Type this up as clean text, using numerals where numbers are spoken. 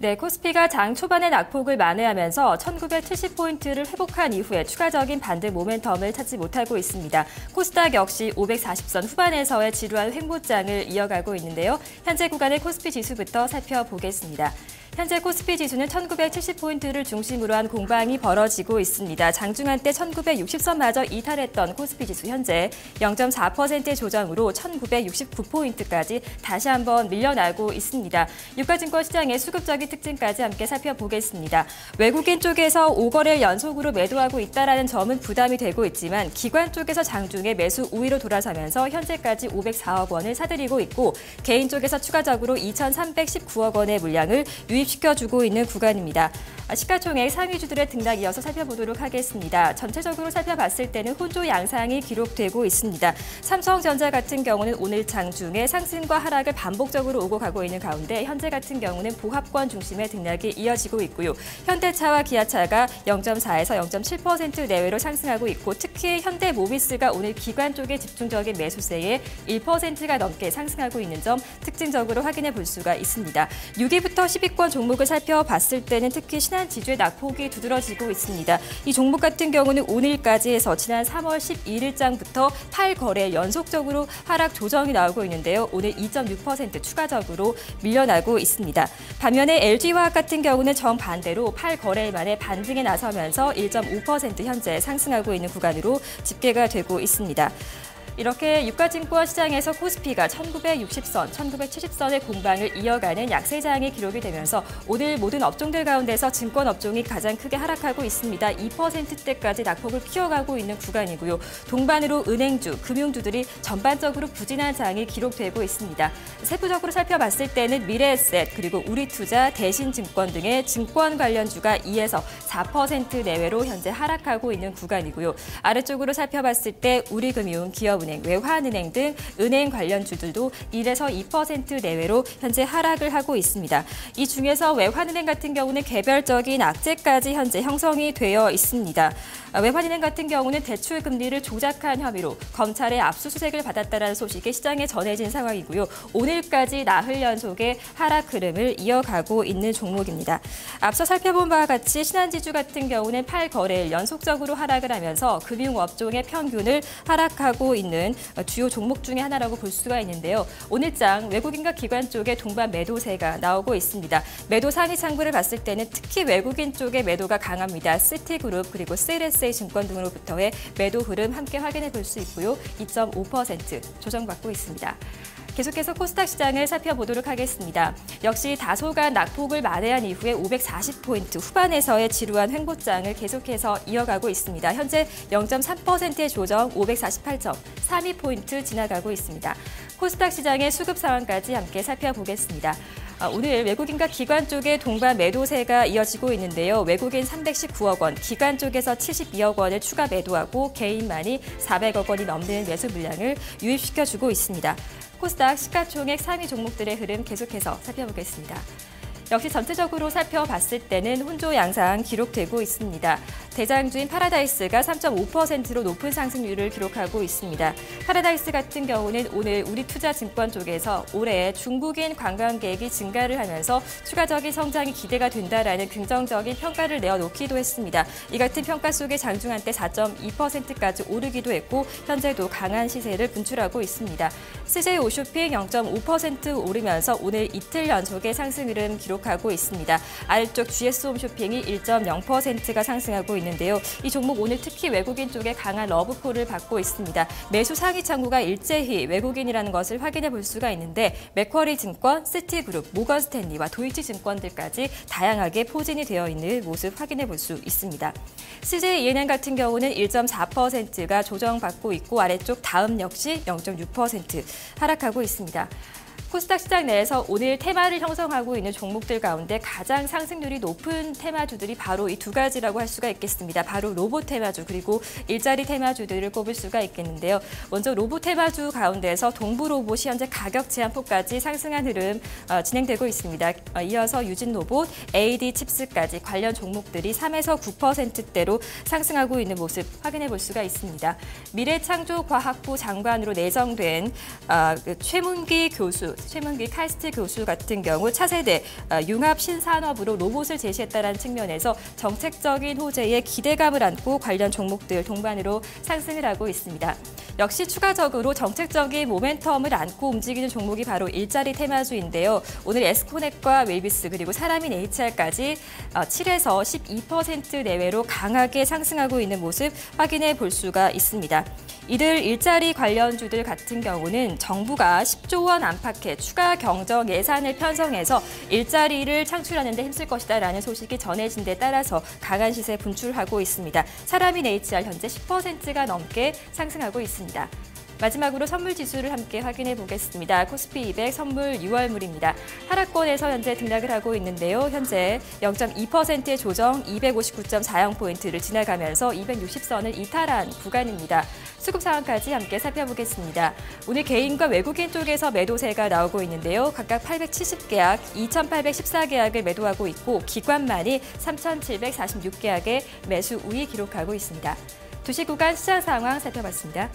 네, 코스피가 장 초반에 낙폭을 만회하면서 1970포인트를 회복한 이후에 추가적인 반등 모멘텀을 찾지 못하고 있습니다. 코스닥 역시 540선 후반에서의 지루한 횡보장을 이어가고 있는데요. 현재 구간의 코스피 지수부터 살펴보겠습니다. 현재 코스피 지수는 1970포인트를 중심으로 한 공방이 벌어지고 있습니다. 장중한 때 1960선마저 이탈했던 코스피 지수 현재 0.4%의 조정으로 1969포인트까지 다시 한번 밀려나고 있습니다. 유가증권 시장의 수급적인 특징까지 함께 살펴보겠습니다. 외국인 쪽에서 5거래일 연속으로 매도하고 있다는 점은 부담이 되고 있지만 기관 쪽에서 장중에 매수 우위로 돌아서면서 현재까지 504억 원을 사들이고 있고 개인 쪽에서 추가적으로 2,319억 원의 물량을 유입시켜주고 있는 구간입니다. 시가총액 상위주들의 등락 이어서 살펴보도록 하겠습니다. 전체적으로 살펴봤을 때는 혼조 양상이 기록되고 있습니다. 삼성전자 같은 경우는 오늘 장중에 상승과 하락을 반복적으로 오고 가고 있는 가운데 현재 같은 경우는 보합권 중심의 등락이 이어지고 있고요. 현대차와 기아차가 0.4에서 0.7% 내외로 상승하고 있고 특히 현대모비스가 오늘 기관 쪽의 집중적인 매수세에 1%가 넘게 상승하고 있는 점 특징적으로 확인해 볼 수가 있습니다. 6위부터 10위권 종목을 살펴봤을 때는 특히 신한지주의 낙폭이 두드러지고 있습니다. 이 종목 같은 경우는 오늘까지 해서 지난 3월 11일장부터 8거래 연속적으로 하락 조정이 나오고 있는데요. 오늘 2.6% 추가적으로 밀려나고 있습니다. 반면에 LG화학 같은 경우는 정반대로 8거래일 만에 반등에 나서면서 1.5% 현재 상승하고 있는 구간으로 집계가 되고 있습니다. 이렇게 유가증권 시장에서 코스피가 1960선, 1970선의 공방을 이어가는 약세장이 기록이 되면서 오늘 모든 업종들 가운데서 증권 업종이 가장 크게 하락하고 있습니다. 2%대까지 낙폭을 피워가고 있는 구간이고요. 동반으로 은행주, 금융주들이 전반적으로 부진한 장이 기록되고 있습니다. 세부적으로 살펴봤을 때는 미래에셋, 그리고 우리투자, 대신증권 등의 증권 관련주가 2에서 4% 내외로 현재 하락하고 있는 구간이고요. 아래쪽으로 살펴봤을 때 우리금융, 기업은행, 외환은행 등 은행 관련주들도 1에서 2% 내외로 현재 하락을 하고 있습니다. 이 중에서 외환은행 같은 경우는 개별적인 악재까지 현재 형성이 되어 있습니다. 외환은행 같은 경우는 대출 금리를 조작한 혐의로 검찰의 압수수색을 받았다는 소식이 시장에 전해진 상황이고요. 오늘까지 나흘 연속의 하락 흐름을 이어가고 있는 종목입니다. 앞서 살펴본 바와 같이 신한지주 같은 경우는 8거래일 연속적으로 하락을 하면서 금융업종의 평균을 하락하고 있는 주요 종목 중에 하나라고 볼 수가 있는데요. 오늘장 외국인과 기관 쪽에 동반 매도세가 나오고 있습니다. 매도 상위 창구를 봤을 때는 특히 외국인 쪽의 매도가 강합니다. 시티그룹 그리고 CLSA 증권 등으로부터의 매도 흐름 함께 확인해 볼 수 있고요. 2.5% 조정받고 있습니다. 계속해서 코스닥 시장을 살펴보도록 하겠습니다. 역시 다소간 낙폭을 만회한 이후에 540포인트 후반에서의 지루한 횡보장을 계속해서 이어가고 있습니다. 현재 0.3%의 조정 548.32포인트 지나가고 있습니다. 코스닥 시장의 수급 상황까지 함께 살펴보겠습니다. 오늘 외국인과 기관 쪽의 동반 매도세가 이어지고 있는데요. 외국인 319억 원, 기관 쪽에서 72억 원을 추가 매도하고 개인만이 400억 원이 넘는 매수 물량을 유입시켜주고 있습니다. 코스닥 시가총액 상위 종목들의 흐름 계속해서 살펴보겠습니다. 역시 전체적으로 살펴봤을 때는 혼조 양상 기록되고 있습니다. 대장주인 파라다이스가 3.5%로 높은 상승률을 기록하고 있습니다. 파라다이스 같은 경우는 오늘 우리투자증권 쪽에서 올해 중국인 관광객이 증가를 하면서 추가적인 성장이 기대가 된다라는 긍정적인 평가를 내어놓기도 했습니다. 이 같은 평가 속에 장중한 때 4.2%까지 오르기도 했고 현재도 강한 시세를 분출하고 있습니다. CJ 오쇼핑 0.5% 오르면서 오늘 이틀 연속의 상승 흐름 기록하고 있습니다. 아래쪽 GS홈쇼핑이 1.0%가 상승하고 있는데요. 이 종목 오늘 특히 외국인 쪽에 강한 러브콜을 받고 있습니다. 매수 상위 창구가 일제히 외국인이라는 것을 확인해 볼 수가 있는데 맥쿼리 증권, 시티그룹, 모건스탠리와 도이치증권들까지 다양하게 포진이 되어 있는 모습 확인해 볼 수 있습니다. CJ ENM 같은 경우는 1.4%가 조정받고 있고 아래쪽 다음 역시 0.6% 하락하고 있습니다. 코스닥 시장 내에서 오늘 테마를 형성하고 있는 종목들 가운데 가장 상승률이 높은 테마주들이 바로 이 두 가지라고 할 수가 있겠습니다. 바로 로봇 테마주 그리고 일자리 테마주들을 꼽을 수가 있겠는데요. 먼저 로봇 테마주 가운데서 동부로봇이 현재 가격 제한폭까지 상승한 흐름 진행되고 있습니다. 이어서 유진로봇, AD칩스까지 관련 종목들이 3에서 9%대로 상승하고 있는 모습 확인해 볼 수가 있습니다. 미래창조과학부 장관으로 내정된 최문기 교수, 최문기 카이스트 교수 같은 경우 차세대 융합 신산업으로 로봇을 제시했다는 측면에서 정책적인 호재에 기대감을 안고 관련 종목들 동반으로 상승을 하고 있습니다. 역시 추가적으로 정책적인 모멘텀을 안고 움직이는 종목이 바로 일자리 테마주인데요. 오늘 에스코넷과 웨이비스 그리고 사람인 HR까지 7에서 12% 내외로 강하게 상승하고 있는 모습 확인해 볼 수가 있습니다. 이들 일자리 관련주들 같은 경우는 정부가 10조 원 안팎의 추가 경정 예산을 편성해서 일자리를 창출하는 데 힘쓸 것이다라는 소식이 전해진 데 따라서 강한 시세 분출하고 있습니다. 사람인 HR 현재 10%가 넘게 상승하고 있습니다. 마지막으로 선물 지수를 함께 확인해 보겠습니다. 코스피 200 선물 6월물입니다. 하락권에서 현재 등락을 하고 있는데요. 현재 0.2%의 조정 259.40포인트를 지나가면서 260선을 이탈한 구간입니다. 수급 상황까지 함께 살펴보겠습니다. 오늘 개인과 외국인 쪽에서 매도세가 나오고 있는데요. 각각 870계약, 2,814계약을 매도하고 있고 기관만이 3,746계약의 매수 우위 기록하고 있습니다. 2시 구간 시장 상황 살펴봤습니다.